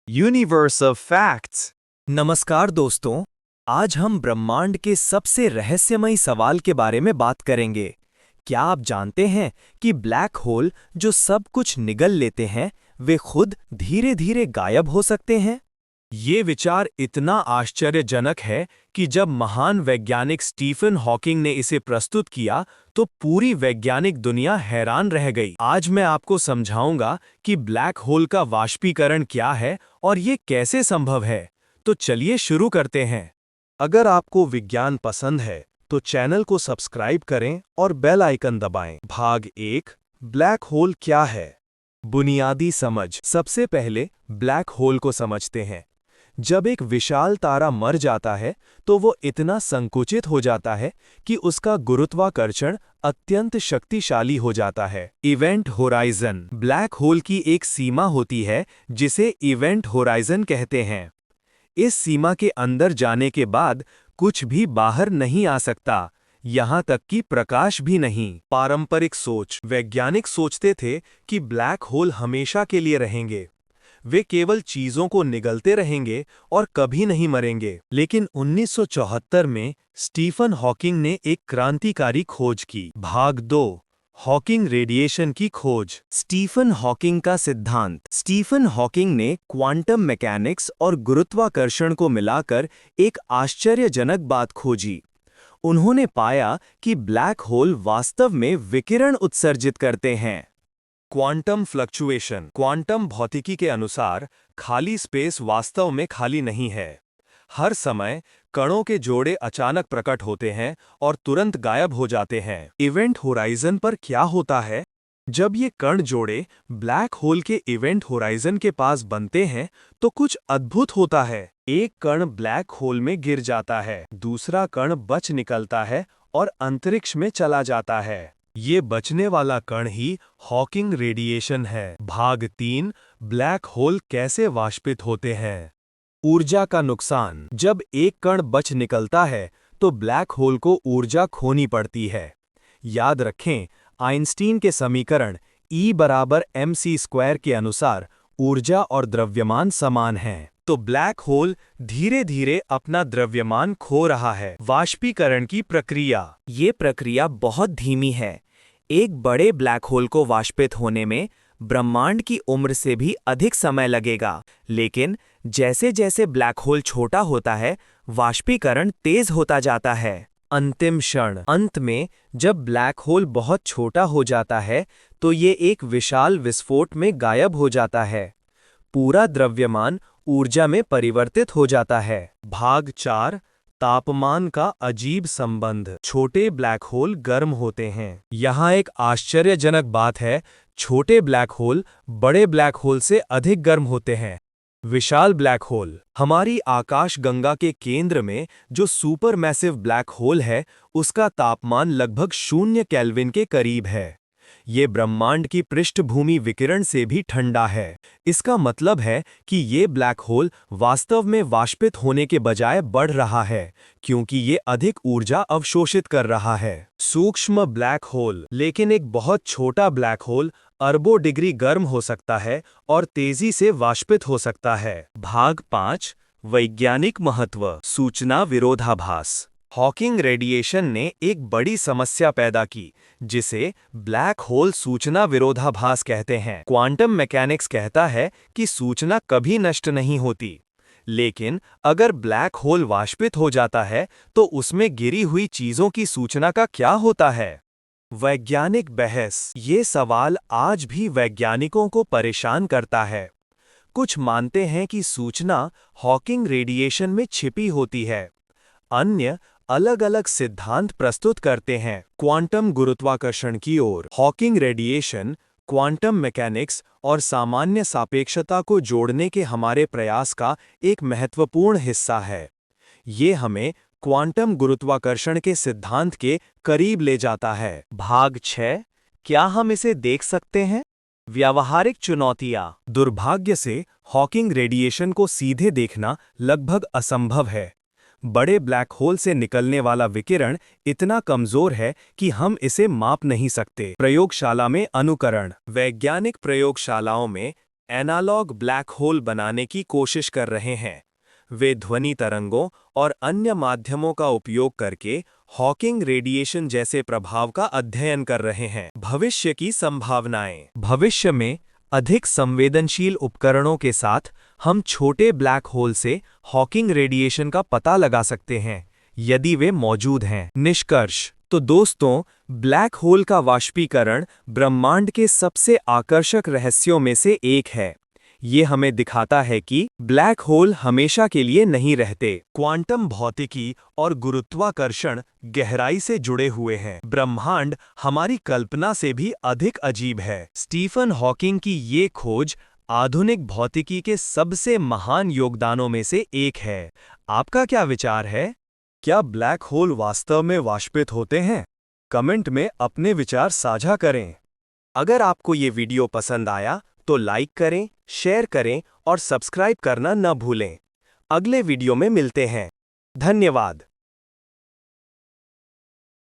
Universe of Facts। नमस्कार दोस्तों, आज हम ब्रह्मांड के सबसे रहस्यमयी सवाल के बारे में बात करेंगे। क्या आप जानते हैं कि ब्लैक होल जो सब कुछ निगल लेते हैं, वे खुद धीरे धीरे गायब हो सकते हैं? ये विचार इतना आश्चर्यजनक है कि जब महान वैज्ञानिक स्टीफन हॉकिंग ने इसे प्रस्तुत किया तो पूरी वैज्ञानिक दुनिया हैरान रह गई। आज मैं आपको समझाऊंगा कि ब्लैक होल का वाष्पीकरण क्या है और ये कैसे संभव है। तो चलिए शुरू करते हैं। अगर आपको विज्ञान पसंद है तो चैनल को सब्सक्राइब करें और बेल आइकन दबाएं। भाग 1, ब्लैक होल क्या है? बुनियादी समझ। सबसे पहले ब्लैक होल को समझते हैं। जब एक विशाल तारा मर जाता है तो वो इतना संकुचित हो जाता है कि उसका गुरुत्वाकर्षण अत्यंत शक्तिशाली हो जाता है। Event horizon. ब्लैक होल की एक सीमा होती है जिसे इवेंट होराइजन कहते हैं। इस सीमा के अंदर जाने के बाद कुछ भी बाहर नहीं आ सकता, यहां तक कि प्रकाश भी नहीं। पारंपरिक सोच। वैज्ञानिक सोचते थे कि ब्लैक होल हमेशा के लिए रहेंगे, वे केवल चीजों को निगलते रहेंगे और कभी नहीं मरेंगे। लेकिन 1974 में स्टीफन हॉकिंग ने एक क्रांतिकारी खोज की। भाग 2, हॉकिंग रेडिएशन की खोज। स्टीफन हॉकिंग का सिद्धांत। स्टीफन हॉकिंग ने क्वांटम मैकेनिक्स और गुरुत्वाकर्षण को मिलाकर एक आश्चर्यजनक बात खोजी। उन्होंने पाया कि ब्लैक होल वास्तव में विकिरण उत्सर्जित करते हैं। Quantum fluctuation. क्वांटम भौतिकी के अनुसार खाली स्पेस वास्तव में खाली नहीं है। हर समय कणों के जोड़े अचानक प्रकट होते हैं और तुरंत गायब हो जाते हैं। इवेंट होराइजन पर क्या होता है? जब ये कण जोड़े ब्लैक होल के इवेंट होराइजन के पास बनते हैं तो कुछ अद्भुत होता है। एक कण ब्लैक होल में गिर जाता है, दूसरा कण बच निकलता है और अंतरिक्ष में चला जाता है। ये बचने वाला कण ही हॉकिंग रेडिएशन है। भाग 3, ब्लैक होल कैसे वाष्पित होते हैं? ऊर्जा का नुकसान। जब एक कण बच निकलता है तो ब्लैक होल को ऊर्जा खोनी पड़ती है। याद रखें, आइंस्टीन के समीकरण E बराबर mc² के अनुसार ऊर्जा और द्रव्यमान समान हैं। तो ब्लैक होल धीरे धीरे अपना द्रव्यमान खो रहा है। वाष्पीकरण की प्रक्रिया। ये प्रक्रिया बहुत धीमी है। एक बड़े ब्लैक होल को वाष्पित होने में ब्रह्मांड की उम्र से भी अधिक समय लगेगा, लेकिन जैसे जैसे ब्लैक होल छोटा होता है, वाष्पीकरण तेज होता जाता है। अंतिम क्षण। अंत में जब ब्लैक होल बहुत छोटा हो जाता है तो ये एक विशाल विस्फोट में गायब हो जाता है। पूरा द्रव्यमान ऊर्जा में परिवर्तित हो जाता है। भाग 4, तापमान का अजीब संबंध। छोटे ब्लैक होल गर्म होते हैं। यहाँ एक आश्चर्यजनक बात है, छोटे ब्लैक होल बड़े ब्लैक होल से अधिक गर्म होते हैं। विशाल ब्लैक होल। हमारी आकाशगंगा के केंद्र में जो सुपरमैसिव ब्लैक होल है, उसका तापमान लगभग 0 केल्विन के करीब है। ये ब्रह्मांड की पृष्ठभूमि विकिरण से भी ठंडा है। इसका मतलब है कि ये ब्लैक होल वास्तव में वाष्पित होने के बजाय बढ़ रहा है, क्योंकि ये अधिक ऊर्जा अवशोषित कर रहा है। सूक्ष्म ब्लैक होल। लेकिन एक बहुत छोटा ब्लैक होल अरबों डिग्री गर्म हो सकता है और तेजी से वाष्पित हो सकता है। भाग 5, वैज्ञानिक महत्व। सूचना विरोधाभास। हॉकिंग रेडिएशन ने एक बड़ी समस्या पैदा की, जिसे ब्लैक होल सूचना विरोधाभास कहते हैं। क्वांटम मैकेनिक्स कहता है कि सूचना कभी नष्ट नहीं होती, लेकिन अगर ब्लैक होल वाष्पित हो जाता है तो उसमें गिरी हुई चीजों की सूचना का क्या होता है? वैज्ञानिक बहस। ये सवाल आज भी वैज्ञानिकों को परेशान करता है। कुछ मानते हैं कि सूचना हॉकिंग रेडिएशन में छिपी होती है, अन्य अलग अलग सिद्धांत प्रस्तुत करते हैं। क्वांटम गुरुत्वाकर्षण की ओर। हॉकिंग रेडिएशन क्वांटम मैकेनिक्स और सामान्य सापेक्षता को जोड़ने के हमारे प्रयास का एक महत्वपूर्ण हिस्सा है। ये हमें क्वांटम गुरुत्वाकर्षण के सिद्धांत के करीब ले जाता है। भाग 6, क्या हम इसे देख सकते हैं? व्यावहारिक चुनौतियां। दुर्भाग्य से हॉकिंग रेडिएशन को सीधे देखना लगभग असंभव है। बड़े ब्लैक होल से निकलने वाला विकिरण इतना कमजोर है कि हम इसे माप नहीं सकते। प्रयोगशाला में अनुकरण। वैज्ञानिक प्रयोगशालाओं में एनालॉग ब्लैक होल बनाने की कोशिश कर रहे हैं। वे ध्वनि तरंगों और अन्य माध्यमों का उपयोग करके हॉकिंग रेडिएशन जैसे प्रभाव का अध्ययन कर रहे हैं। भविष्य की संभावनाएं। भविष्य में अधिक संवेदनशील उपकरणों के साथ हम छोटे ब्लैक होल से हॉकिंग रेडिएशन का पता लगा सकते हैं, यदि वे मौजूद हैं। निष्कर्ष। तो दोस्तों, ब्लैक होल का वाष्पीकरण ब्रह्मांड के सबसे आकर्षक रहस्यों में से एक है। ये हमें दिखाता है कि ब्लैक होल हमेशा के लिए नहीं रहते। क्वांटम भौतिकी और गुरुत्वाकर्षण गहराई से जुड़े हुए हैं। ब्रह्मांड हमारी कल्पना से भी अधिक अजीब है। स्टीफन हॉकिंग की ये खोज आधुनिक भौतिकी के सबसे महान योगदानों में से एक है। आपका क्या विचार है? क्या ब्लैक होल वास्तव में वाष्पित होते हैं? कमेंट में अपने विचार साझा करें। अगर आपको ये वीडियो पसंद आया तो लाइक करें, शेयर करें और सब्सक्राइब करना न भूलें। अगले वीडियो में मिलते हैं। धन्यवाद।